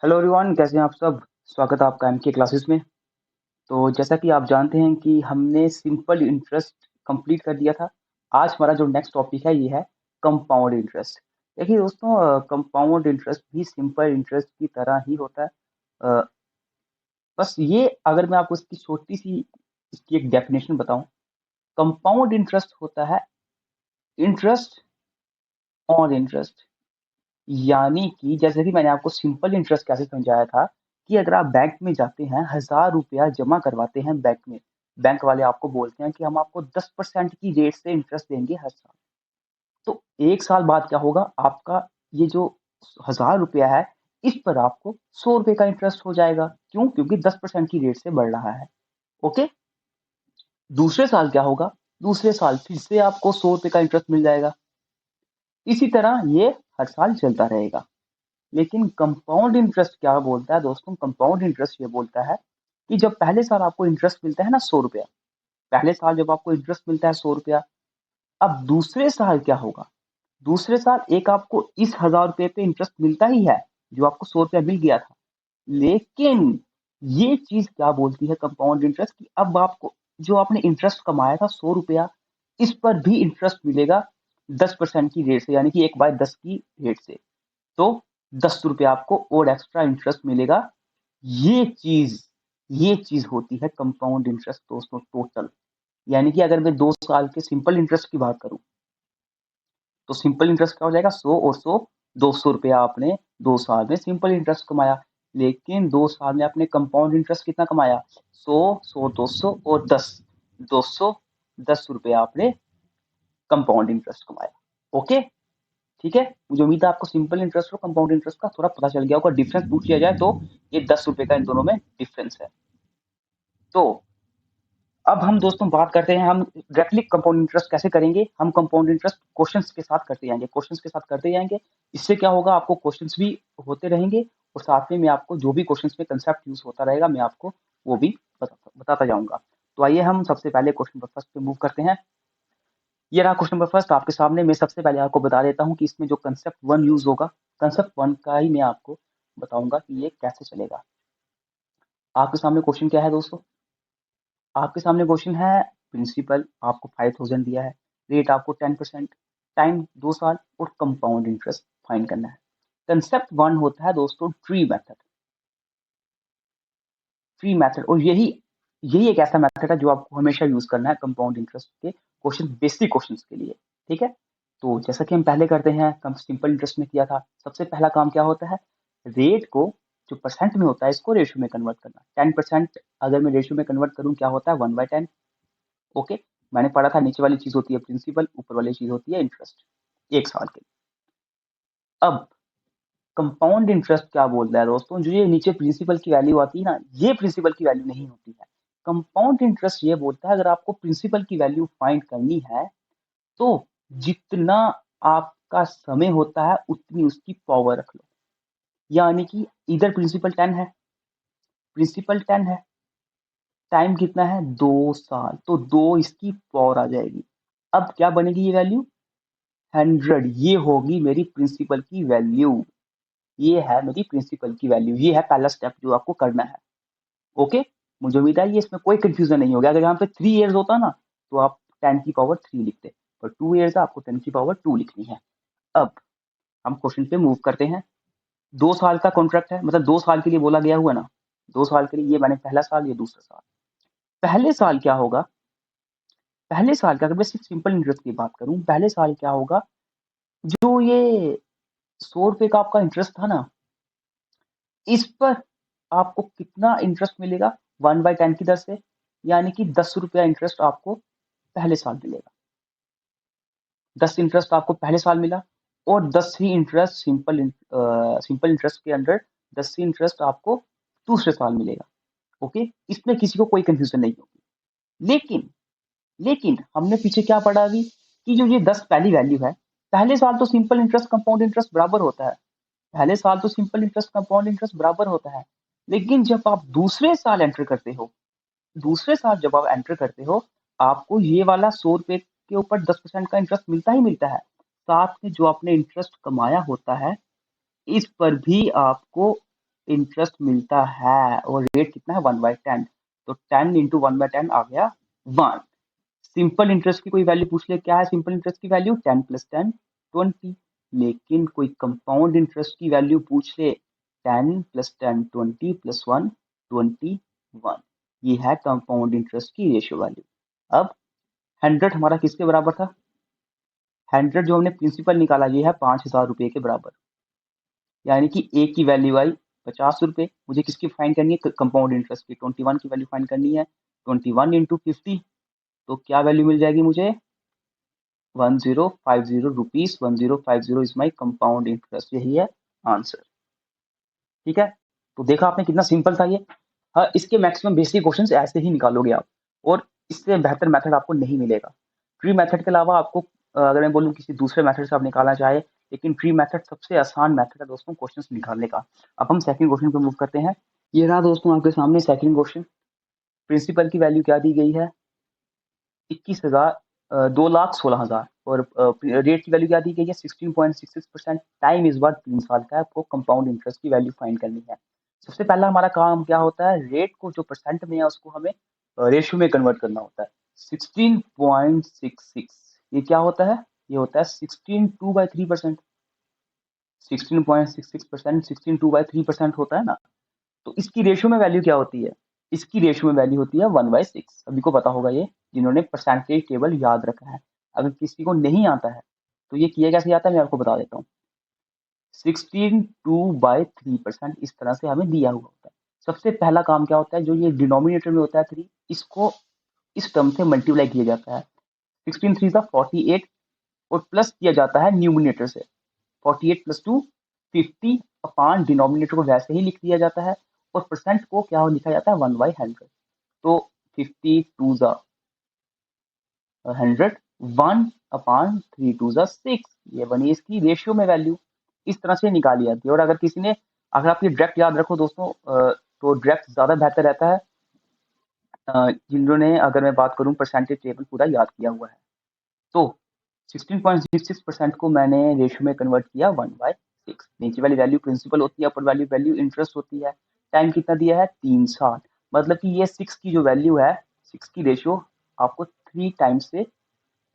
Hello everyone, कैसे हैं आप सब। स्वागत है आपका एमके क्लासेस में। तो जैसा कि आप जानते हैं कि हमने सिंपल इंटरेस्ट कंप्लीट कर दिया था। आज हमारा जो नेक्स्ट टॉपिक है ये है कंपाउंड इंटरेस्ट। देखिए दोस्तों, कंपाउंड इंटरेस्ट भी सिंपल इंटरेस्ट की तरह ही होता है। अ, बस ये अगर मैं आपको इसकी छोटी सी इसकी एक डेफिनेशन बताऊं, कंपाउंड इंटरेस्ट होता है इंटरेस्ट ऑन इंटरेस्ट। यानी कि जैसे कि मैंने आपको सिंपल इंटरेस्ट कैसे समझाया था कि अगर आप बैंक में जाते हैं, 1000 रुपया जमा करवाते हैं बैंक में, बैंक वाले आपको बोलते हैं कि हम आपको 10% की रेट से इंटरेस्ट देंगे हर साल। तो 1 साल बाद क्या होगा, आपका ये जो 1000 रुपया है, इस पर आपको 100 रुपए का इंटरेस्ट हो जाएगा। क्यों? क्योंकि 10% की रेट से बढ़ रहा है। ओके। दूसरे साल क्या होगा, दूसरे साल फिर से आपको 100 रुपए का इंटरेस्ट मिल जाएगा। इसी तरह ये हर साल चलता रहेगा। लेकिन कंपाउंड इंटरेस्ट क्या बोलता है दोस्तों, कंपाउंड इंटरेस्ट ये बोलता है कि जब पहले साल आपको इंटरेस्ट मिलता है ना 100 रुपया, पहले साल जब आपको इंटरेस्ट मिलता है 100 रुपया, अब दूसरे साल क्या होगा, दूसरे साल एक आपको इस 1000 रुपये पे इंटरेस्ट मिलता ही है, जो आपको 100 रुपया मिल गया था। लेकिन ये चीज क्या बोलती है कंपाउंड इंटरेस्ट की, अब आपको जो आपने इंटरेस्ट कमाया था 100 रुपया, इस पर भी इंटरेस्ट मिलेगा 10% की रेट से, यानी कि 1/10 की रेट से। तो 10 रुपये आपको और एक्स्ट्रा इंटरेस्ट मिलेगा। ये चीज ये चीज होती है कंपाउंड इंटरेस्ट दोस्तों, टोटल। यानी कि अगर मैं 2 साल के सिंपल इंटरेस्ट की बात करूं, तो सिंपल इंटरेस्ट क्या हो जाएगा, 100 और 100, 200 रुपया आपने 2 साल में सिंपल इंटरेस्ट कमाया। लेकिन 2 साल में आपने कंपाउंड इंटरेस्ट कितना कमाया, 100, 100, 200 और 10, 210 रुपया आपने कंपाउंड इंटरेस्ट कमाया। ओके। ठीक है, मुझे उम्मीद है आपको सिंपल इंटरेस्ट और कंपाउंड इंटरेस्ट का थोड़ा पता चल गया होगा। डिफरेंस पूछ लिया जाए तो ये 10 रुपए का इन दोनों में डिफरेंस है। तो अब हम दोस्तों बात करते हैं, हम डायरेक्टली कंपाउंड इंटरेस्ट कैसे करेंगे। हम कंपाउंड इंटरेस्ट क्वेश्चंस के साथ करते जाएंगे, क्वेश्चंस के साथ करते जाएंगे। इससे क्या होगा, आपको क्वेश्चंस भी होते रहेंगे और साथ में मैं आपको जो भी क्वेश्चंस में कंसेप्ट यूज होता रहेगा, मैं आपको वो भी बताता जाऊंगा। तो आइए हम सबसे पहले क्वेश्चन नंबर फर्स्ट पे मूव करते हैं। ये रहा क्वेश्चन नंबर फर्स्ट आपके सामने। मैं सबसे पहले आपको बता देता हूँ कि इसमें जो कंसेप्ट वन यूज होगा, कंसेप्ट वन का ही मैं आपको बताऊंगा कि ये कैसे चलेगा। आपके सामने क्वेश्चन क्या है दोस्तों, आपके सामने क्वेश्चन है, प्रिंसिपल आपको 5000 दिया है, रेट आपको 10%, टाइम 2 साल और कंपाउंड इंटरेस्ट फाइंड करना है। कंसेप्ट वन होता है दोस्तों ट्री मेथड। ट्री मेथड, और यही यही एक ऐसा मेथड है जो आपको हमेशा यूज करना है कंपाउंड इंटरेस्ट के क्वेश्चन, बेसिक क्वेश्चन के लिए। ठीक है। तो जैसा कि हम पहले करते हैं, कम सिंपल इंटरेस्ट में किया था, सबसे पहला काम क्या होता है, रेट को जो परसेंट में होता है इसको रेशियो में कन्वर्ट करना। 10% अगर मैं रेशियो में कन्वर्ट करूं, क्या होता है, 1/10। ओके। मैंने पढ़ा था नीचे वाली चीज होती है प्रिंसिपल, ऊपर वाली चीज होती है इंटरेस्ट, 1 साल के। अब कंपाउंड इंटरेस्ट क्या बोलता है दोस्तों, जो ये नीचे प्रिंसिपल की वैल्यू आती है ना, ये प्रिंसिपल की वैल्यू नहीं होती है। कंपाउंड इंटरेस्ट ये बोलता है अगर आपको प्रिंसिपल की वैल्यू फाइंड करनी है, तो जितना आपका समय होता है उतनी उसकी पावर रख लो। यानी कि इधर प्रिंसिपल 10 है, प्रिंसिपल 10 है, टाइम कितना है, 2 साल, तो 2 इसकी पावर आ जाएगी। अब क्या बनेगी ये वैल्यू, 100। ये होगी मेरी प्रिंसिपल की वैल्यू। ये है मेरी प्रिंसिपल की वैल्यू। ये है पहला स्टेप जो आपको करना है। ओके। मुझे उम्मीद है ये इसमें कोई कंफ्यूजन नहीं होगा। अगर यहाँ पे 3 इयर्स होता ना, तो आप 10 की पावर 3 लिखते, पर 2 इयर्स है, आपको 10 की पावर 2 लिखनी है। अब हम क्वेश्चन पे मूव करते हैं। 2 साल का कॉन्ट्रैक्ट है, मतलब 2 साल के लिए बोला गया हुआ ना, 2 साल के लिए। ये मैंने पहला साल, ये दूसरा साल। पहले साल क्या होगा, पहले साल का अगर मैं सिर्फ सिंपल इंटरेस्ट की बात करूं, पहले साल क्या होगा, जो ये 100 रुपए का आपका इंटरेस्ट था ना, इस पर आपको कितना इंटरेस्ट मिलेगा, 1/10 की दर से। यानी कि 10 रुपया इंटरेस्ट आपको पहले साल मिलेगा। 10 इंटरेस्ट आपको पहले साल मिला, और 10 ही इंटरेस्ट सिंपल इंटरेस्ट के अंडर, 10 ही इंटरेस्ट आपको दूसरे साल मिलेगा। ओके। इसमें किसी को कोई कंफ्यूजन नहीं होगी। लेकिन लेकिन हमने पीछे क्या पढ़ा अभी, कि जो ये 10 पहली वैल्यू है, पहले साल तो सिंपल इंटरेस्ट कंपाउंड इंटरेस्ट बराबर होता है, पहले साल तो सिंपल इंटरेस्ट कंपाउंड इंटरेस्ट बराबर होता है। लेकिन जब आप दूसरे साल एंटर करते हो, दूसरे साल जब आप एंटर करते हो, आपको ये वाला 100 रुपए के ऊपर 10% का इंटरेस्ट मिलता ही मिलता है। साथ में जो आपने इंटरेस्ट कमाया होता है, इस पर भी आपको इंटरेस्ट मिलता है और रेट कितना है 1/10, तो 10 इंटू 1/10 आ गया 1। सिंपल इंटरेस्ट की कोई वैल्यू पूछ ले, क्या है सिंपल इंटरेस्ट की वैल्यू 10 + 10 20। लेकिन कोई कंपाउंड इंटरेस्ट की वैल्यू पूछ ले 10 + 10 20 + 1 21। ये है कंपाउंड इंटरेस्ट की रेशियो वैल्यू। अब 100 हमारा किसके बराबर था? 100 जो हमने प्रिंसिपल निकाला ये है 5000 रुपये के बराबर, यानी कि ए की वैल्यू आई 50 रुपये। मुझे किसकी फाइंड करनी है? कंपाउंड इंटरेस्ट की 21 की वैल्यू फाइंड करनी है। 21 इंटू 50, तो क्या वैल्यू मिल जाएगी मुझे? 1050 rupees. 1050 is my compound interest, यही है आंसर। ठीक है, तो देखा आपने कितना सिंपल था ये। हाँ, इसके मैक्सिमम बेसिक क्वेश्चंस ऐसे ही निकालोगे आप, और इससे बेहतर मेथड आपको नहीं मिलेगा। ट्री मेथड के अलावा आपको अगर मैं बोलूँ किसी दूसरे मेथड से आप निकालना चाहे, लेकिन ट्री मेथड सबसे आसान मेथड है दोस्तों क्वेश्चंस निकालने का। अब हम सेकंड क्वेश्चन पे मूव करते हैं। ये रहा दोस्तों आपके सामने सेकंड क्वेश्चन। प्रिंसिपल की वैल्यू क्या दी गई है? 21,000 2,16,000, और रेट की वैल्यू क्या दी गई है? 16.66%। टाइम इस बार 3 साल का है, आपको कंपाउंड इंटरेस्ट की वैल्यू फाइंड करनी है। सबसे पहला हमारा काम क्या होता है? रेट को जो परसेंट में है उसको हमें रेशियो में कन्वर्ट करना होता है। 16.66 ये क्या होता है? ये होता है 16/2/3%। 16.66% 16/2/3% होता है ना। तो इसकी रेशियो में वैल्यू क्या होती है? इसकी रेशियो में वैल्यू होती है 1/6। सभी को पता होगा ये, जिन्होंने परसेंटेज टेबल याद रखा है। अगर किसी को नहीं आता है तो ये किया कैसे जाता है मैं आपको बता देता हूँ। 16/2/3% इस तरह से हमें दिया हुआ होता है। सबसे पहला काम क्या होता है? जो ये डिनोमिनेटर में होता है 3, इसको इस टर्म से मल्टीप्लाई किया जाता है। 16 3 48, और प्लस किया जाता है न्यूमिनेटर से। 48 + 2 50 अपान डिनोमिनेटर को वैसे ही लिख दिया जाता है, और परसेंट को क्या लिखा जाता है? 1/100। तो 50 2 100, 1/3 6, ये बनी इसकी रेशियो में वैल्यू। इस तरह से निकाली जाती है। और अगर किसी ने, अगर आप ये डायरेक्ट याद रखो दोस्तों, तो डायरेक्ट ज्यादा बेहतर रहता है। जिन्होंने, अगर मैं बात करूं, परसेंटेज टेबल पूरा याद किया हुआ है, तो 16.66% को मैंने रेशियो में कन्वर्ट किया 1/6। नीचे वाली वैल्यू प्रिंसिपल होती है, ऊपर वाली वैल्यू इंटरेस्ट होती है। टाइम कितना दिया है? 3 साल। मतलब कि ये 6 की जो वैल्यू है, 6 की रेशियो आपको 3 टाइम्स से,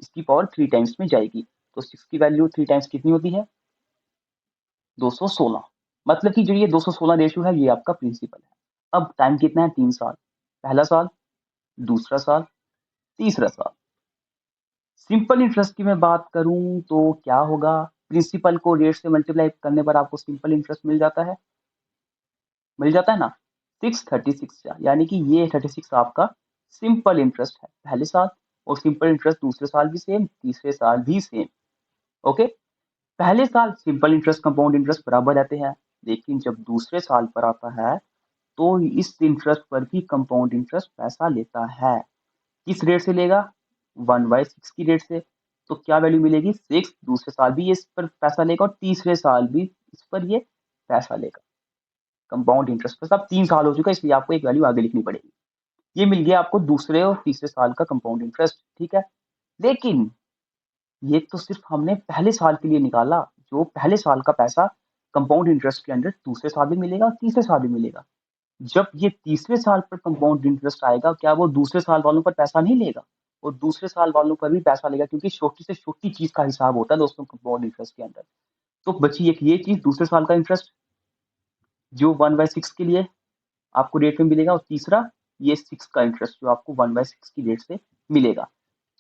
इसकी पावर 3 टाइम्स में जाएगी। तो 6 की वैल्यू 3 टाइम्स कितनी होती है? 216। मतलब कि जो ये 216 रेशियो है ये आपका प्रिंसिपल है। अब टाइम कितना है? 3 साल। पहला साल, दूसरा साल, तीसरा साल। सिंपल इंटरेस्ट की मैं बात करूं तो क्या होगा? प्रिंसिपल को रेट से मल्टीप्लाई करने पर आपको सिंपल इंटरेस्ट मिल जाता है, मिल जाता है ना। 636, यानी कि ये 36 आपका सिंपल इंटरेस्ट है पहले साल, और सिंपल इंटरेस्ट दूसरे साल भी सेम, तीसरे साल भी सेम। ओके, पहले साल सिंपल इंटरेस्ट कंपाउंड इंटरेस्ट बराबर रहते हैं, लेकिन जब दूसरे साल पर आता है तो इस इंटरेस्ट पर भी कंपाउंड इंटरेस्ट पैसा लेता है। किस रेट से लेगा? 1/6 की रेट से। तो क्या वैल्यू मिलेगी? 6। दूसरे साल भी ये इस पर पैसा लेगा, और तीसरे साल भी इस पर ये पैसा लेगा। कंपाउंड इंटरेस्ट पर अब 3 साल हो चुका है, इसलिए आपको एक वैल्यू आगे लिखनी पड़ेगी। ये मिल गया आपको दूसरे और तीसरे साल का कंपाउंड इंटरेस्ट। ठीक है, लेकिन ये तो सिर्फ हमने पहले साल के लिए निकाला। जो पहले साल का पैसा कंपाउंड इंटरेस्ट के अंडर दूसरे साल भी मिलेगा और तीसरे साल भी मिलेगा। जब ये तीसरे साल पर कंपाउंड इंटरेस्ट आएगा, क्या वो दूसरे साल वालों पर पैसा नहीं लेगा? और दूसरे साल वालों पर भी पैसा लेगा, क्योंकि छोटी से छोटी चीज का हिसाब होता है दोस्तों कंपाउंड इंटरेस्ट के अंदर। तो बची एक ये चीज, दूसरे साल का इंटरेस्ट, जो 1/6 के लिए आपको रेट में मिलेगा, और तीसरा ये 6 का इंटरेस्ट जो आपको 1/6 की रेट से मिलेगा।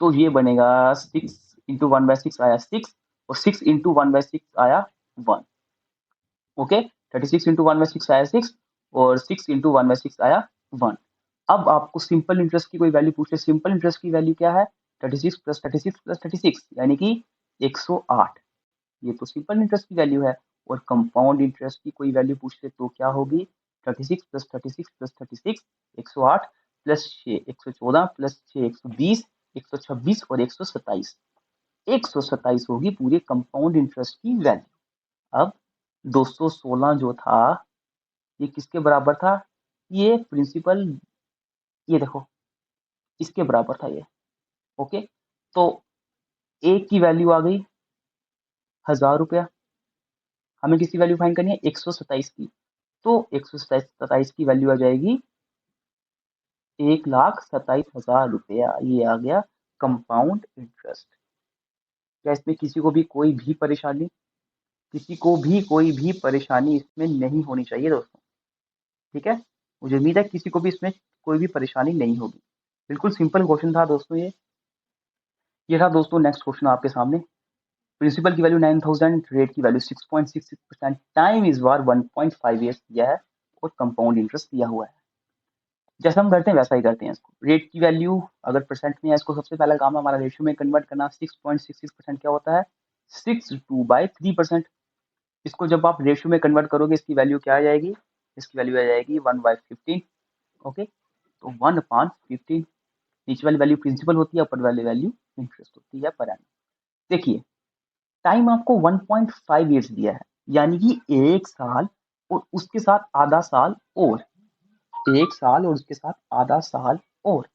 तो ये बनेगा 6 इंटू 1/6 आया 6, और 6 इंटू 1/6 आया 1। ओके, 36 इंटू 1/6 आया 6, और 6 इंटू 1/6 आया 1। अब आपको सिंपल इंटरेस्ट की कोई वैल्यू पूछे। सिंपल इंटरेस्ट की वैल्यू क्या है? 36 + 36 + 36, यानी कि 108। ये तो सिंपल इंटरेस्ट की वैल्यू है। और कंपाउंड इंटरेस्ट की कोई वैल्यू पूछ ले तो क्या होगी? 36 + 36 + 36, 108 प्लस 6 114 प्लस 6 120, 126 और 127। 127 होगी पूरे कंपाउंड इंटरेस्ट की वैल्यू। अब 216 जो था ये किसके बराबर था? ये प्रिंसिपल, ये देखो इसके बराबर था ये। ओके, तो एक की वैल्यू आ गई 1000 रुपया। हमें किसकी वैल्यू फाइंड करनी है? 127 की। तो 127 की वैल्यू आ जाएगी 1,27,000 रुपया। ये आ गया कंपाउंड इंटरेस्ट। क्या इसमें किसी को भी कोई भी परेशानी, किसी को भी कोई भी परेशानी इसमें नहीं होनी चाहिए दोस्तों? ठीक है, मुझे उम्मीद है किसी को भी इसमें कोई भी परेशानी नहीं होगी। बिल्कुल सिंपल क्वेश्चन था दोस्तों ये था दोस्तों नेक्स्ट क्वेश्चन आपके सामने। प्रिंसिपल की वैल्यू 9000, रेट की value 6.66%, time is war 1.5 years दिया है और कंपाउंड इंटरेस्ट दिया हुआ है। जैसा हम करते हैं वैसा ही करते हैं इसको। रेट की वैल्यू अगर परसेंट में है, इसको सबसे पहला काम है हमारा रेशियो में कन्वर्ट करना। 6.66% क्या होता है? 62/3%। इसको जब आप रेशियो में कन्वर्ट करोगे इसकी वैल्यू क्या आ जाएगी? इसकी वैल्यू आ जाएगी 1/15। ओके, तो 1/15। नीचे वाली वैल्यू प्रिंसिपल होती है, ऊपर वाली वैल्यू इंटरेस्ट होती है पर एनम। देखिए, टाइम आपको 1.5 ईयर्स दिया है, यानी कि 1 साल और उसके साथ आधा साल और, 1 साल और उसके साथ आधा साल और।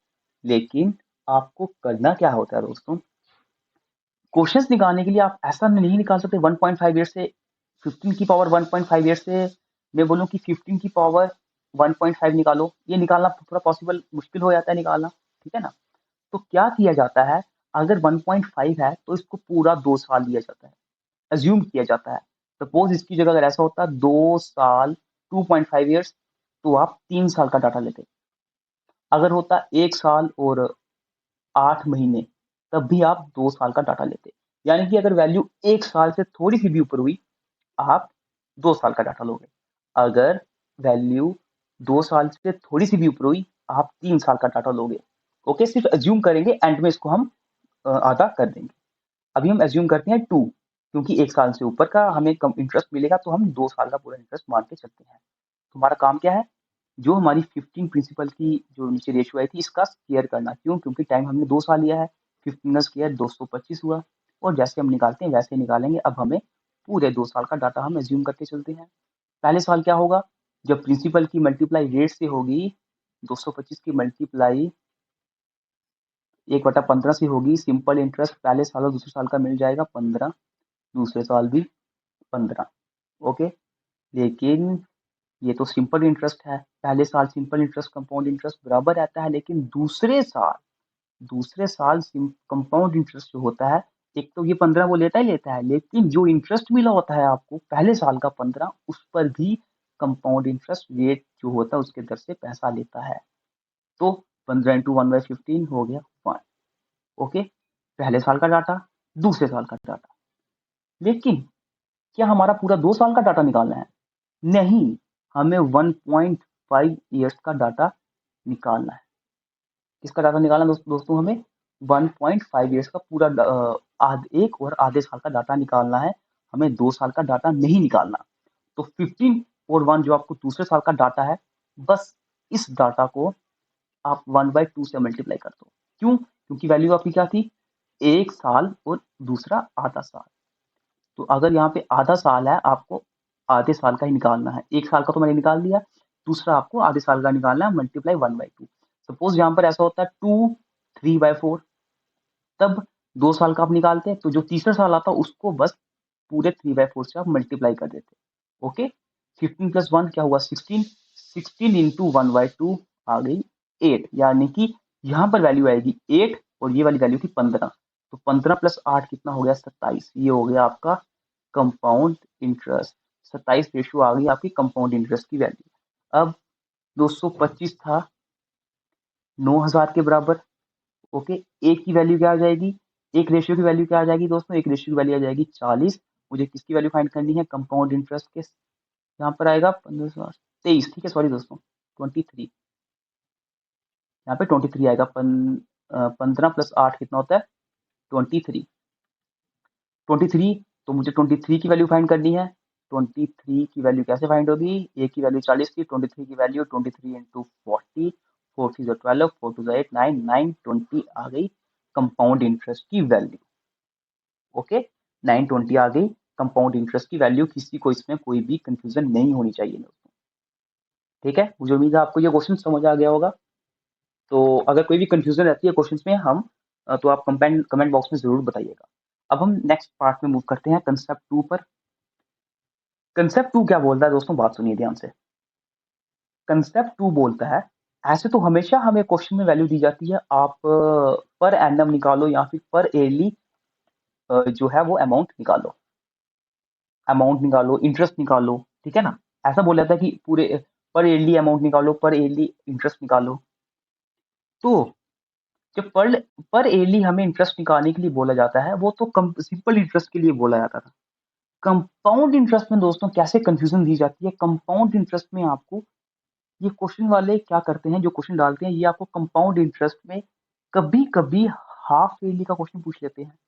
लेकिन आपको करना क्या होता है दोस्तों? क्वेश्चंस निकालने के लिए आप ऐसा नहीं निकाल सकते 1.5 ईयर से 15 की पावर 1.5 ईयर से मैं बोलूं कि 15 की पावर 1.5 निकालो। ये निकालना थोड़ा पॉसिबल मुश्किल हो जाता है निकालना, ठीक है ना? तो क्या किया जाता है, अगर 1.5 है तो इसको पूरा 2 साल दिया जाता है, अज्यूम किया जाता है। सपोज इसकी जगह अगर ऐसा होता 2 साल 2.5 ईयर्स, तो आप 3 साल का डाटा लेते। अगर होता 1 साल और 8 महीने, तब भी आप 2 साल का डाटा लेते। यानी कि अगर वैल्यू 1 साल से थोड़ी सी भी ऊपर हुई, आप 2 साल का डाटा लोगे। अगर वैल्यू 2 साल से थोड़ी सी भी ऊपर हुई, आप 3 साल का डाटा लोगे। ओके, सिर्फ अज्यूम करेंगे, एंड में इसको हम आधा कर देंगे। अभी हम एज्यूम करते हैं 2, क्योंकि 1 साल से ऊपर का हमें कम इंटरेस्ट मिलेगा, तो हम 2 साल का पूरा इंटरेस्ट मान के चलते हैं। तुम्हारा काम क्या है? जो हमारी 15 प्रिंसिपल की जो नीचे रेशियो आई थी, इसका स्क्वायर करना। क्यों? क्योंकि टाइम हमने 2 साल लिया है, 15 का स्क्वायर 225 हुआ। और जैसे हम निकालते हैं वैसे निकालेंगे। अब हमें पूरे 2 साल का डाटा हम एज्यूम करके चलते हैं। पहले साल क्या होगा? जब प्रिंसिपल की मल्टीप्लाई रेट से होगी, 225 की मल्टीप्लाई 1/15 से होगी। सिंपल इंटरेस्ट पहले साल और दूसरे साल का मिल जाएगा 15, दूसरे साल भी 15। ओके, लेकिन ये तो सिंपल इंटरेस्ट है। पहले साल सिंपल इंटरेस्ट कंपाउंड इंटरेस्ट बराबर रहता है, लेकिन दूसरे साल कंपाउंड इंटरेस्ट जो होता है, एक तो ये 15 वो लेता ही लेता है, लेकिन जो इंटरेस्ट मिला होता है आपको पहले साल का 15, उस पर भी कंपाउंड इंटरेस्ट रेट जो होता है उसके दर से पैसा लेता है। तो 15 इंटू 1/15 हो गया 1। ओके, पहले साल का डाटा, दूसरे साल का डाटा। लेकिन क्या हमारा पूरा 2 साल का डाटा निकालना है? नहीं, हमें 1.5 ईयर्स का डाटा निकालना है। किसका डाटा निकालना दोस्तों? हमें 1.5 ईयर्स का पूरा एक और आधे साल का डाटा निकालना है। हमें 2 साल का डाटा नहीं निकालना। तो 15 और 1 जो आपको दूसरे साल का डाटा है, बस इस डाटा को आप 1/2 से मल्टीप्लाई कर दो। क्यों? क्योंकि वैल्यू आपकी क्या थी? 1 साल और दूसरा आधा साल। तो अगर यहाँ पे आधा साल है, आपको आधे साल का ही निकालना है। 1 साल का तो मैंने निकाल दिया, दूसरा आपको आधे साल का निकालना है, मल्टीप्लाई 1/2। सपोज यहाँ पर ऐसा होता है 2 3/4, तब 2 साल का आप निकालते हैं, तो जो तीसरा साल आता है उसको बस पूरे 3/4 से आप मल्टीप्लाई कर देते। ओके, 15 प्लस 1 क्या हुआ? 16। 16 इंटू 1/2 आ गई 8, यानी कि यहाँ पर वैल्यू आएगी 8 और ये वाली वैल्यू थी 15। तो 15 प्लस 8 कितना हो गया? 27। ये हो गया आपका कंपाउंड इंटरेस्ट। 27 रेशियो आ गई आपकी कंपाउंड इंटरेस्ट की वैल्यू। अब 225 था 9000 के बराबर। ओके, एक की वैल्यू क्या आ जाएगी? एक रेशियो की वैल्यू क्या आ जाएगी दोस्तों? एक रेशियो की वैल्यू आ जाएगी 40। मुझे किसकी वैल्यू फाइंड करनी है? कंपाउंड इंटरेस्ट के। यहाँ पर आएगा 15 23, ठीक है, सॉरी दोस्तों, 23। यहाँ पे 23 आएगा। 15 प्लस 8 कितना होता है? 23। 23, तो मुझे 23 की वैल्यू फाइंड करनी है। 23 की वैल्यू कैसे फाइंड होगी? ए की वैल्यू 40 थी, 23 की वैल्यू 23 इंटू 40, 4 3 12, 4 2 8, 9 9 20 आ गई कंपाउंड इंटरेस्ट की वैल्यू। ओके, 920 आ गई कंपाउंड इंटरेस्ट की वैल्यू। किसी को इसमें कोई भी कंफ्यूजन नहीं होनी चाहिए दोस्तों, ठीक है? मुझे उम्मीद है आपको ये क्वेश्चन समझ आ गया होगा। तो अगर कोई भी कंफ्यूजन रहती है क्वेश्चंस में, तो आप कमेंट बॉक्स में जरूर बताइएगा। अब हम नेक्स्ट पार्ट में मूव करते हैं कंसेप्ट 2 पर। कंसेप्ट 2 क्या बोल रहा है दोस्तों? बात सुनिए ध्यान से। कंसेप्ट 2 बोलता है, ऐसे तो हमेशा हमें क्वेश्चन में वैल्यू दी जाती है, आप पर एनम निकालो या फिर पर ईयरली जो है वो अमाउंट निकालो, इंटरेस्ट निकालो, ठीक है ना? ऐसा बोला जाता है कि पूरे पर ईयरली अमाउंट निकालो, पर ईयरली इंटरेस्ट निकालो। तो जब पर ईयरली हमें इंटरेस्ट निकालने के लिए बोला जाता है, वो तो सिंपल इंटरेस्ट के लिए बोला जाता था। कंपाउंड इंटरेस्ट में दोस्तों कैसे कंफ्यूजन दी जाती है, कंपाउंड इंटरेस्ट में आपको ये क्वेश्चन वाले क्या करते हैं, जो क्वेश्चन डालते हैं, ये आपको कंपाउंड इंटरेस्ट में कभी-कभी हाफ ईयरली का क्वेश्चन पूछ लेते हैं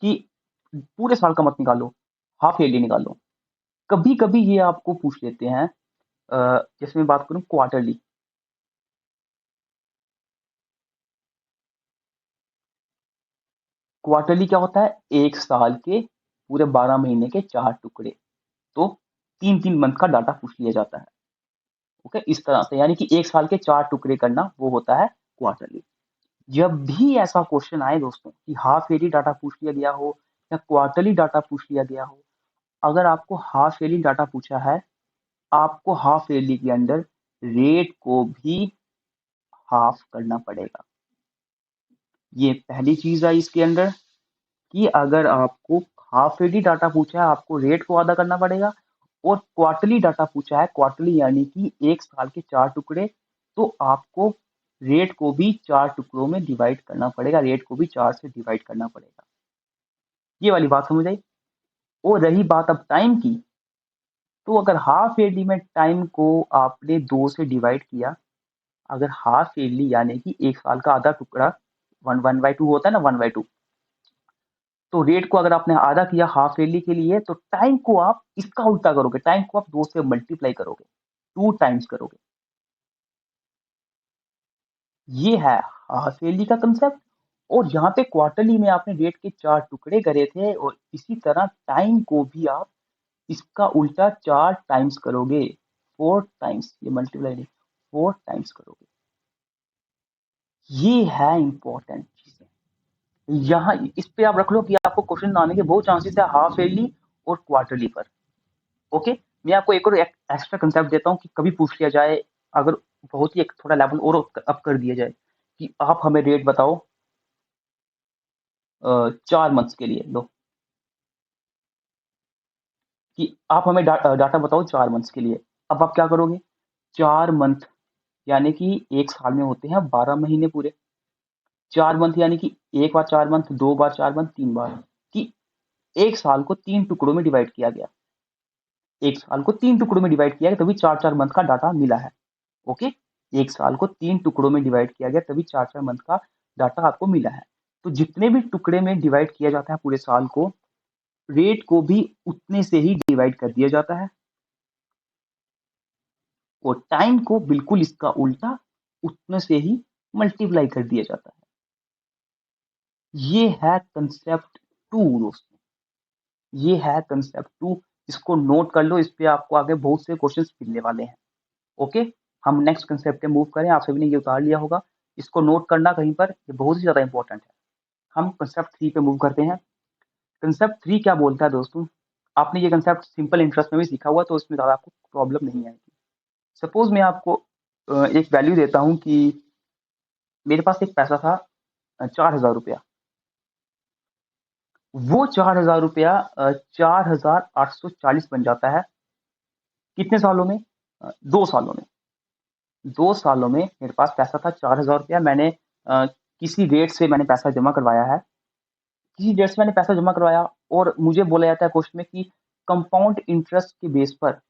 कि पूरे साल का मत निकालो, हाफ ईयरली निकालो। कभी-कभी ये आपको पूछ लेते हैं जैसे मैं बात करूँ क्वार्टरली। क्वार्टरली क्या होता है? 1 साल के पूरे 12 महीने के 4 टुकड़े। तो 3-3 मंथ का डाटा पूछ लिया जाता है। ओके? इस तरह से यानी कि 1 साल के 4 टुकड़े करना वो होता है क्वार्टरली। जब भी ऐसा क्वेश्चन आए दोस्तों कि हाफ ईयरली डाटा पूछ लिया गया हो या क्वार्टरली डाटा पूछ लिया गया हो, अगर आपको हाफ ईयरली डाटा पूछा है, आपको हाफ ईयरली के अंदर रेट को भी हाफ करना पड़ेगा। ये पहली चीज आई इसके अंदर कि अगर आपको हाफ ईयरली डाटा पूछा है, आपको रेट को आधा करना पड़ेगा, और क्वार्टरली डाटा पूछा है, क्वार्टरली यानी कि 1 साल के 4 टुकड़े, तो आपको रेट को भी 4 टुकड़ों में डिवाइड करना पड़ेगा, रेट को भी 4 से डिवाइड करना पड़ेगा। ये वाली बात समझ आई? और रही बात अब टाइम की, तो अगर हाफ ईयरली में टाइम को आपने 2 से डिवाइड किया, अगर हाफ ईयरली यानी कि 1 साल का आधा टुकड़ा 1/2 होता है ना, 1/2, तो रेट को अगर आपने आधा किया हाफ ईयरली के लिए, तो टाइम को आप इसका उल्टा करोगे, टाइम को आप 2 से मल्टीप्लाई करोगे, 2 टाइम्स करोगे। ये है हाफ ईयरली का कंसेप्ट। और यहाँ पे क्वार्टरली में आपने रेट के 4 टुकड़े करे थे, और इसी तरह टाइम को भी आप इसका उल्टा 4 टाइम्स करोगे, 4 टाइम्स, ये मल्टीप्लाई नहीं, 4 टाइम्स करोगे। ये है इंपॉर्टेंट चीजें। यहाँ इस पे आप रख लो कि आपको क्वेश्चन आने के बहुत चांसेस है हाफ ईयरली और क्वार्टरली पर। ओके, मैं आपको एक और एक्स्ट्रा कंसेप्ट देता हूँ कि कभी पूछ लिया जाए, अगर बहुत ही एक थोड़ा लेवल और अप कर दिया जाए कि आप हमें रेट बताओ 4 मंथ्स के लिए, लो कि आप हमें डाटा बताओ 4 मंथ्स के लिए। अब आप क्या करोगे? 4 मंथ यानी कि 1 साल में होते हैं 12 महीने पूरे। 4 मंथ यानी कि 1 बार 4 मंथ, 2 बार 4 मंथ, 3 बार, कि 1 साल को 3 टुकड़ों में डिवाइड किया गया। 1 साल को 3 टुकड़ों में डिवाइड किया गया, तभी 4-4 मंथ का डाटा मिला है। ओके? 1 साल को 3 टुकड़ों में डिवाइड किया गया, तभी 4-4 मंथ का डाटा आपको मिला है। तो जितने भी टुकड़े में डिवाइड किया जाता है पूरे साल को, रेट को भी उतने से ही डिवाइड कर दिया जाता है, और टाइम को बिल्कुल इसका उल्टा उतने से ही मल्टीप्लाई कर दिया जाता है। ये है कंसेप्ट 2 दोस्तों, ये है कंसेप्ट 2। इसको नोट कर लो, इस पे आपको आगे बहुत से क्वेश्चंस मिलने वाले हैं। ओके, हम नेक्स्ट कंसेप्ट पे मूव करें। आप सभी ने ये उतार लिया होगा, इसको नोट करना कहीं पर, ये बहुत ही ज्यादा इंपॉर्टेंट है। हम कंसेप्ट 3 पे मूव करते हैं। कंसेप्ट 3 क्या बोलता है दोस्तों? आपने ये कंसेप्ट सिंपल इंटरेस्ट में भी सीखा हुआ, तो इसमें ज़्यादा आपको प्रॉब्लम नहीं आएगी। सपोज़ मैं आपको एक वैल्यू देता हूँ कि मेरे पास एक पैसा था 4,000 रुपया। वो 4,000 रुपया 4,840 बन जाता है कितने सालों में? 2 सालों में। 2 सालों में मेरे पास पैसा था 4,000 रुपया, मैंने किसी रेट से मैंने पैसा जमा करवाया है, किसी डेट से मैंने पैसा जमा करवाया, और मुझे बोला जाता है क्वेश्चन में कि कंपाउंड इंटरेस्ट के बेस पर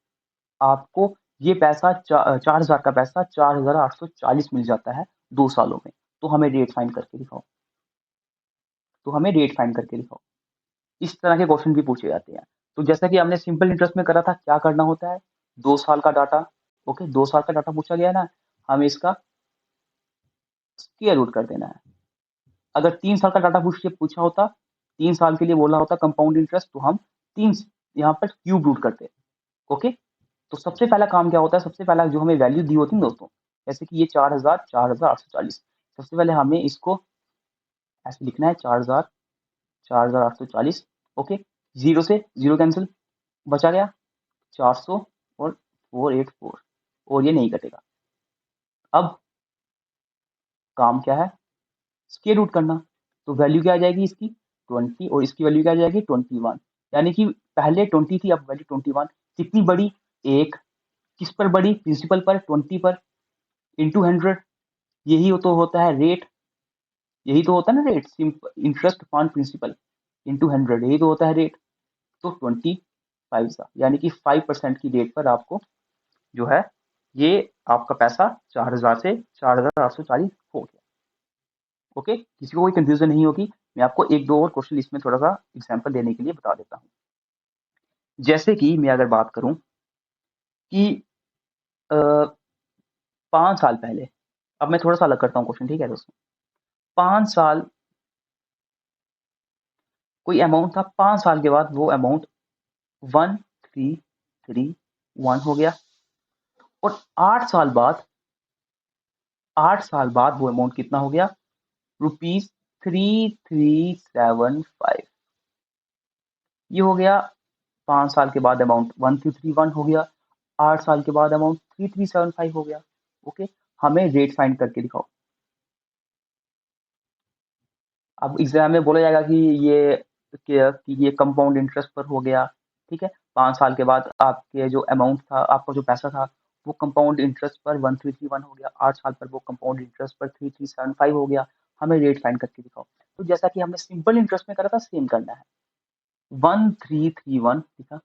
आपको ये पैसा 4,000 का पैसा 4,840 मिल जाता है 2 सालों में। तो हमें रेट फाइंड करके दिखाओ, तो हमें रेट फाइंड करके दिखाओ। इस तरह के क्वेश्चन भी पूछे जाते हैं। तो जैसा कि हमने सिंपल इंटरेस्ट में करा था, क्या करना होता है? 2 साल का डाटा, ओके, 2 साल का डाटा पूछा गया है ना, हमें इसका स्क्वायर रूट कर देना है। अगर 3 साल का डाटा पूछा होता, 3 साल के लिए बोला होता कंपाउंड इंटरेस्ट, तो हम 3 यहाँ पर क्यूब रूट करते। ओके, तो सबसे पहला काम क्या होता है? सबसे पहला जो हमें वैल्यू दी होती है दोस्तों, जैसे कि ये 4,000, 4,840, सबसे पहले हमें इसको ऐसे लिखना है, 4,000, 4,840। ओके, जीरो से जीरो कैंसिल, बचा गया 400 और 484 और ये नहीं कटेगा। अब काम क्या है, स्क्वायर रूट करना। तो वैल्यू क्या आ जाएगी इसकी 20 और इसकी वैल्यू क्या आ जाएगी 21, यानी कि पहले 20 थी अब वैल्यू 21। कितनी बड़ी, एक किस पर बड़ी, प्रिंसिपल पर 20 पर इंटू 100। यही तो होता है रेट, यही तो होता है ना rate, interest upon principal into 100, यही तो होता है रेट। तो 25 यानी कि 5% की रेट पर आपको जो है ये आपका पैसा 4000 से 4840 हो गया। ओके, किसी को कोई कंफ्यूजन नहीं होगी। मैं आपको एक दो और क्वेश्चन इसमें थोड़ा सा एग्जांपल देने के लिए बता देता हूँ। जैसे कि मैं अगर बात करूं कि 5 साल पहले, अब मैं थोड़ा सा अलग करता हूँ क्वेश्चन, ठीक है दोस्तों। 5 साल कोई अमाउंट था, 5 साल के बाद वो अमाउंट 1331 हो गया, और 8 साल बाद, 8 साल बाद वो अमाउंट कितना हो गया, ₹3375। ये हो गया 5 साल के बाद अमाउंट 1331 हो गया, 8 साल के बाद अमाउंट 3375 हो गया। ओके, हमें रेट फाइंड करके दिखाओ। अब एग्जाम में बोला जाएगा कि ये कंपाउंड इंटरेस्ट पर हो गया, ठीक है। 5 साल के बाद आपके जो अमाउंट था, आपका जो पैसा था, वो कंपाउंड इंटरेस्ट पर 1331 हो गया, 8 साल पर वो कंपाउंड इंटरेस्ट पर 3375 हो गया। हमें रेट फाइंड करके दिखाओ। तो जैसा कि हमने सिंपल इंटरेस्ट में करा था, सेम करना है। 1331 लिखा,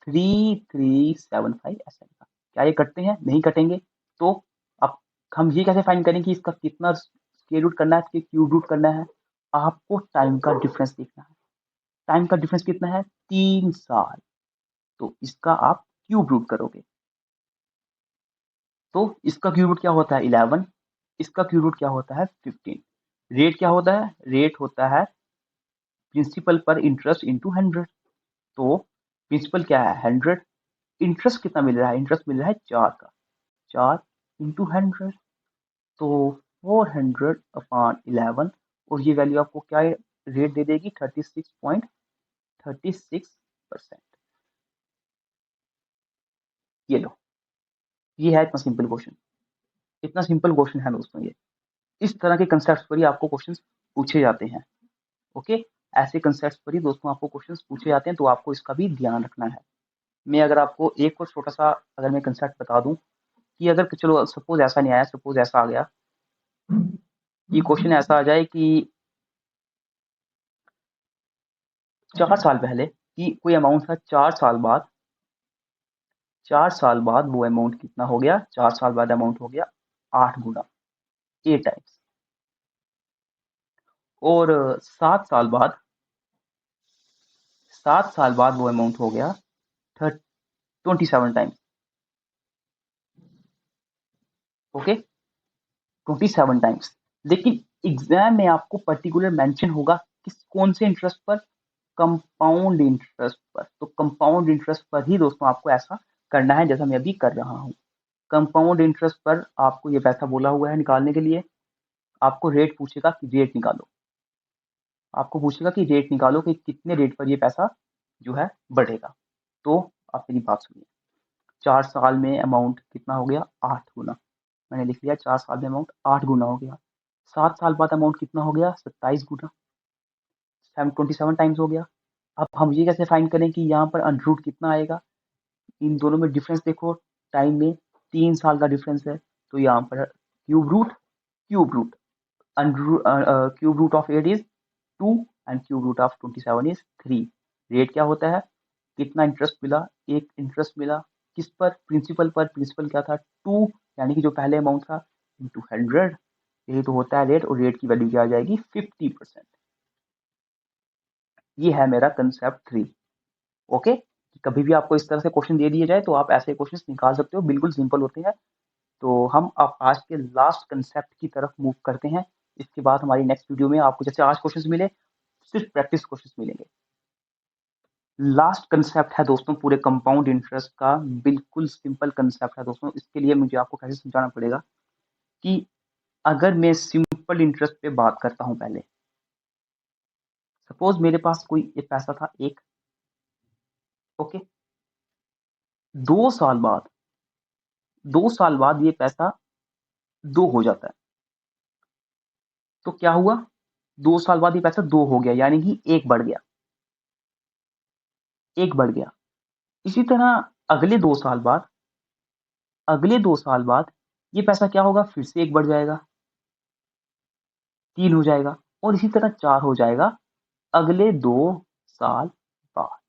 3375 ऐसा लिखा। क्या ये कटते हैं? नहीं कटेंगे। तो अब हम ये कैसे फाइंड करें कि इसका कितना स्क्वायर रूट करना है, इसके क्यूब रूट करना है? आपको टाइम का डिफरेंस देखना है। टाइम का डिफरेंस कितना है, 3 साल। तो इसका आप क्यूब रूट करोगे, तो इसका क्यूब रूट क्या होता है 11, इसका क्यूब रूट क्या होता है 15। रेट क्या होता है, रेट होता है प्रिंसिपल पर इंटरेस्ट इंटू 100। तो प्रिंसिपल क्या है 100, इंटरेस्ट कितना मिल रहा है, इंटरेस्ट मिल रहा है 4 का, 4 इंटू 100, तो 400/11, और ये वैल्यू आपको क्या रेट दे देगी 36.36%। ये लो, ये है इतना सिंपल क्वेश्चन, इतना सिंपल क्वेश्चन है दोस्तों ये। इस तरह के कंसेप्ट पर ही आपको क्वेश्चन पूछे जाते हैं। ओके, ऐसे कंसेप्ट पर ही दोस्तों आपको क्वेश्चन पूछे जाते हैं, तो आपको इसका भी ध्यान रखना है। मैं अगर आपको एक और छोटा सा अगर मैं कंसेप्ट बता दूं कि अगर चलो सपोज ऐसा नहीं आया, सपोज ऐसा आ गया, ये क्वेश्चन ऐसा आ जाए कि 4 साल पहले कि कोई अमाउंट था, 4 साल बाद, 4 साल बाद वो अमाउंट कितना हो गया, 4 साल बाद अमाउंट हो गया 8 गुना, 8 टाइम्स। और 7 साल बाद, 7 साल बाद वो अमाउंट हो गया 27 टाइम्स। Okay, 27 times. लेकिन एग्जाम में आपको पर्टिकुलर मेंशन होगा किस कौन से इंटरेस्ट पर, कंपाउंड इंटरेस्ट पर। तो कंपाउंड इंटरेस्ट पर ही दोस्तों आपको ऐसा करना है जैसा मैं अभी कर रहा हूँ। कंपाउंड इंटरेस्ट पर आपको ये पैसा बोला हुआ है निकालने के लिए। आपको रेट पूछेगा कि रेट निकालो, आपको पूछेगा कि रेट निकालो कि कितने रेट पर ये पैसा जो है बढ़ेगा। तो आप मेरी बात सुनिए, 4 साल में अमाउंट कितना हो गया 8 गुना, मैंने लिख लिया 4 साल में अमाउंट 8 गुना हो गया। 7 साल बाद अमाउंट कितना हो गया 27 गुना, 27 टाइम्स हो गया। अब हम ये कैसे फाइंड करें कि यहाँ पर अंडर रूट कितना आएगा, इन दोनों में डिफरेंस देखो, टाइम में 3 साल का डिफरेंस है। तो यहाँ पर cube root, cube root, cube root of 8 is 2 and cube root of 27 is 3। Rate क्या होता है, कितना इंटरेस्ट मिला, एक इंटरेस्ट मिला किस पर, प्रिंसिपल पर। प्रिंसिपल क्या था 2, यानी कि जो पहले अमाउंट था इंटू 100, यही तो होता है रेट। और रेट की वैल्यू क्या आ जाएगी 50%। ये है मेरा कंसेप्ट 3। ओके, कभी भी आपको इस तरह से क्वेश्चन दे दिए जाए तो आप ऐसे क्वेश्चन निकाल सकते हो, बिल्कुल सिंपल होते हैं। तो हम अब आज के लास्ट कंसेप्ट की तरफ मूव करते हैं। इसके बाद हमारी नेक्स्ट वीडियो में आपको जैसे आज क्वेश्चंस मिले, सिर्फ प्रैक्टिस क्वेश्चंस मिलेंगे। लास्ट कंसेप्ट है दोस्तों पूरे कंपाउंड इंटरेस्ट का, बिल्कुल सिंपल कंसेप्ट है दोस्तों। इसके लिए मुझे आपको कैसे समझाना पड़ेगा कि अगर मैं सिंपल इंटरेस्ट पे बात करता हूं पहले, सपोज मेरे पास कोई एक पैसा था एक, ओके, 2 साल बाद ये पैसा 2 हो जाता है। तो क्या हुआ? 2 साल बाद ये पैसा 2 हो गया, यानी कि 1 बढ़ गया, 1 बढ़ गया। इसी तरह अगले 2 साल बाद ये पैसा क्या होगा? फिर से 1 बढ़ जाएगा, 3 हो जाएगा और इसी तरह 4 हो जाएगा अगले 2 साल बाद।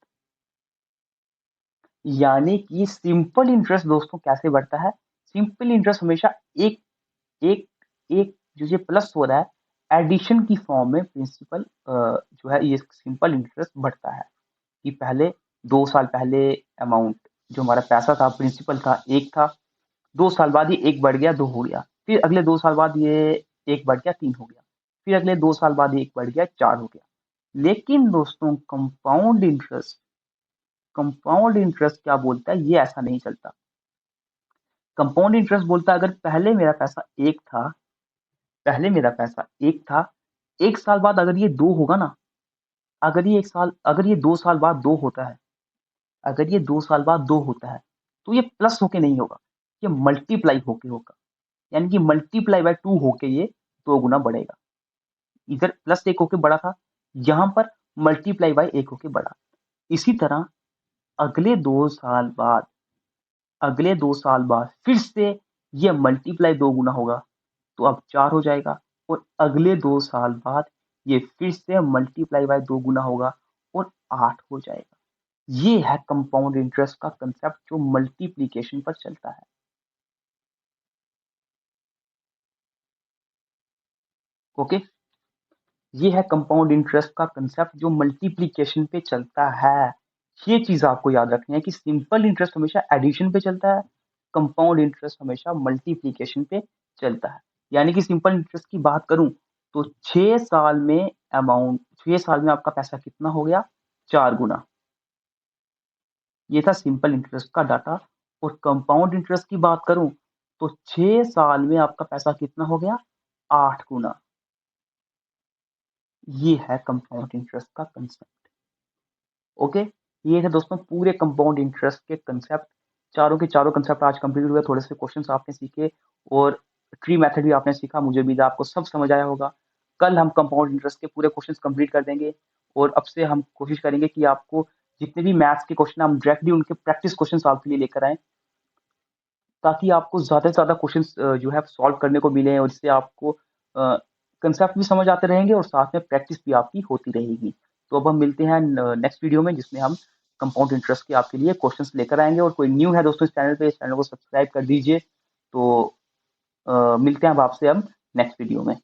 यानी कि सिंपल इंटरेस्ट दोस्तों कैसे बढ़ता है? सिंपल इंटरेस्ट हमेशा एक एक एक जो ये प्लस हो रहा है, एडिशन की फॉर्म में प्रिंसिपल जो है ये सिंपल इंटरेस्ट बढ़ता है कि पहले 2 साल पहले अमाउंट जो हमारा पैसा था, प्रिंसिपल था, 1 था, 2 साल बाद ये 1 बढ़ गया, 2 हो गया। फिर अगले 2 साल बाद ये 1 बढ़ गया, 3 हो गया। फिर अगले 2 साल बाद ये 1 बढ़ गया, 4 हो गया। लेकिन दोस्तों कंपाउंड इंटरेस्ट क्या बोलता है? ये ऐसा नहीं चलता। कंपाउंड इंटरेस्ट बोलता है अगर पहले मेरा पैसा 1 था, 1 साल बाद अगर ये 2 होगा ना, अगर ये 2 साल बाद 2 होता है, अगर ये 2 साल बाद 2 होता है, तो ये प्लस होके नहीं होगा, ये मल्टीप्लाई होके होगा। यानी कि मल्टीप्लाई बाय 2 होके ये 2 गुना बढ़ेगा। इधर प्लस 1 होके बढ़ा था, यहाँ पर मल्टीप्लाई बाय 1 होके बढ़ा। इसी तरह अगले 2 साल बाद फिर से ये मल्टीप्लाई 2 गुना होगा, तो अब 4 हो जाएगा और अगले 2 साल बाद ये फिर से मल्टीप्लाई बाय 2 गुना होगा और 8 हो जाएगा। ये है कंपाउंड इंटरेस्ट का कंसेप्ट जो मल्टीप्लिकेशन पर चलता है। ओके, ये है कंपाउंड इंटरेस्ट का कंसेप्ट जो मल्टीप्लिकेशन पे चलता है। ये चीज आपको याद रखनी है कि सिंपल इंटरेस्ट हमेशा एडिशन पे चलता है, कंपाउंड इंटरेस्ट हमेशा मल्टीप्लिकेशन पे चलता है। यानी कि सिंपल इंटरेस्ट की बात करूं तो 6 साल में आपका पैसा कितना हो गया? 4 गुना। ये था सिंपल इंटरेस्ट का डाटा। और कंपाउंड इंटरेस्ट की बात करूं तो 6 साल में आपका पैसा कितना हो गया? 8 गुना। ये है कंपाउंड इंटरेस्ट का कंसेप्ट। ओके, ये है दोस्तों पूरे कंपाउंड इंटरेस्ट के कंसेप्ट। चारों के चारों कंसेप्ट आज कंप्लीट हुए। थोड़े से क्वेश्चंस आपने सीखे और ट्री मेथड भी आपने सीखा। मुझे उम्मीद है आपको सब समझ आया होगा। कल हम कंपाउंड इंटरेस्ट के पूरे क्वेश्चंस कंप्लीट कर देंगे और अब से हम कोशिश करेंगे कि आपको जितने भी मैथ्स के क्वेश्चन हम डायरेक्टली उनके प्रैक्टिस क्वेश्चंस आपके लिए लेकर आएं, ताकि आपको ज़्यादा से ज़्यादा क्वेश्चंस जो है सॉल्व करने को मिले और इससे आपको कंसेप्ट भी समझ आते रहेंगे और साथ में प्रैक्टिस भी आपकी होती रहेगी। तो अब हम मिलते हैं नेक्स्ट वीडियो में जिसमें हम कंपाउंड इंटरेस्ट के आपके लिए क्वेश्चंस लेकर आएंगे। और कोई न्यू है दोस्तों इस चैनल पे, इस चैनल को सब्सक्राइब कर दीजिए। तो मिलते हैं अब आपसे हम नेक्स्ट वीडियो में।